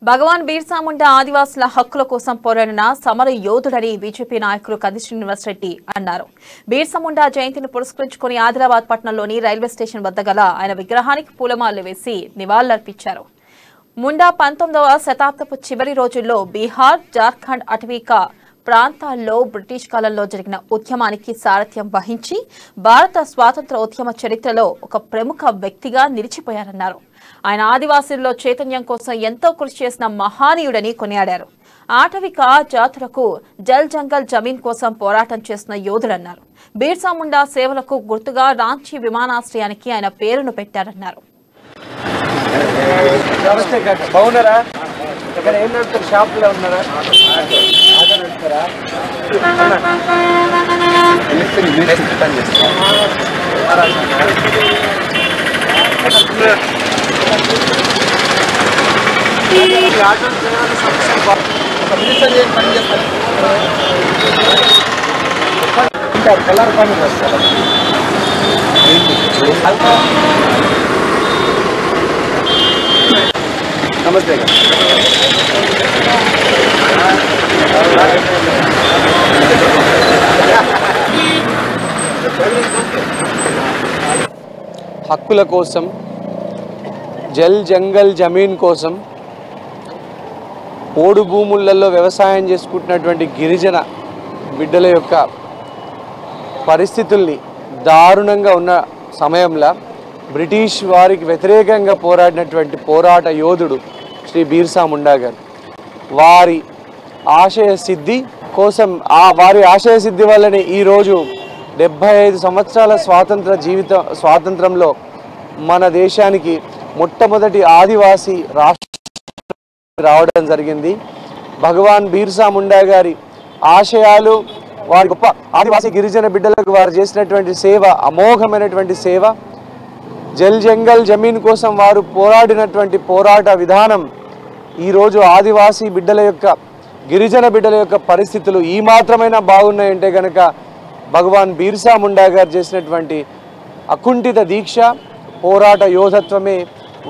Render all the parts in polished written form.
భగవాన్ బిర్సా ముండా ఆదివాసుల హక్కుల కోసం పోరాడిన సమర యోధుడని బీజేపీ నాయకులు కంది శ్రీనివాస్ రెడ్డి అన్నారు. బిర్సా ముండా జయంతిని పురస్కరించుకుని ఆదిలాబాద్ పట్టణంలోని రైల్వే స్టేషన్ వద్ద గల ఆయన విగ్రహానికి పూలమాలలు వేసి నివాళులర్పించారు. ముండా 19వ శతాబ్దపు చివరి రోజుల్లో బీహార్, జార్ఖండ్ అటవీక ప్రాంతాల్లో బ్రిటిష్ కాలంలో జరిగిన ఉద్యమానికి సారథ్యం వహించి భారత స్వాతంత్ర ఉద్యమ చరిత్రలో ఒక ప్రముఖ వ్యక్తిగా నిలిచిపోయారన్నారు. ఆయన ఆదివాసీల్లో చైతన్యం కోసం ఎంతో కృషి చేసిన మహానీయుడని కొనియాడారు. ఆటవిక జాతులకు జల్ జంగల్ జమీన్ కోసం పోరాటం చేసిన యోధులన్నారు. బిర్సా ముండా సేవలకు గుర్తుగా రాంచీ విమానాశ్రయానికి ఆయన పేరును పెట్టారన్నారు. షాప్లో ఉన్నారా? కలర్ పని వస్తారు. నమస్తే. హక్కుల కోసం, జల్ జంగల్ జమీన్ కోసం, పోడు భూములలో వ్యవసాయం చేసుకుంటున్నటువంటి గిరిజన బిడ్డల యొక్క పరిస్థితుల్ని దారుణంగా ఉన్న సమయంలో బ్రిటిష్ వారికి వ్యతిరేకంగా పోరాడినటువంటి పోరాట యోధుడు శ్రీ బిర్సా ముండా గారు. వారి ఆశయ సిద్ధి కోసం, వారి ఆశయ సిద్ధి వల్లనే ఈరోజు 75 సంవత్సరాల స్వాతంత్రంలో మన దేశానికి మొట్టమొదటి ఆదివాసీ రాష్ట్రం రావడం జరిగింది. భగవాన్ బిర్సా ముండా గారి ఆశయాలు, వారి గొప్ప ఆదివాసీ గిరిజన బిడ్డలకు వారు చేసినటువంటి సేవ అమోఘమైనటువంటి సేవ. జల్ జంగల్ జమీన్ కోసం వారు పోరాడినటువంటి పోరాట విధానం ఈరోజు ఆదివాసీ బిడ్డల యొక్క, గిరిజన బిడ్డల యొక్క పరిస్థితులు ఈ మాత్రమైనా బాగున్నాయంటే కనుక భగవాన్ బిర్సా ముండా గారు చేసినటువంటి అకుంఠిత దీక్ష, పోరాట యోధత్వమే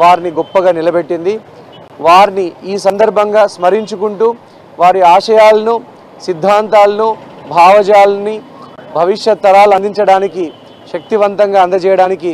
వారిని గొప్పగా నిలబెట్టింది. వారిని ఈ సందర్భంగా స్మరించుకుంటూ వారి ఆశయాలను, సిద్ధాంతాలను, భావజాలని భవిష్యత్ తరాలు అందించడానికి, శక్తివంతంగా అందజేయడానికి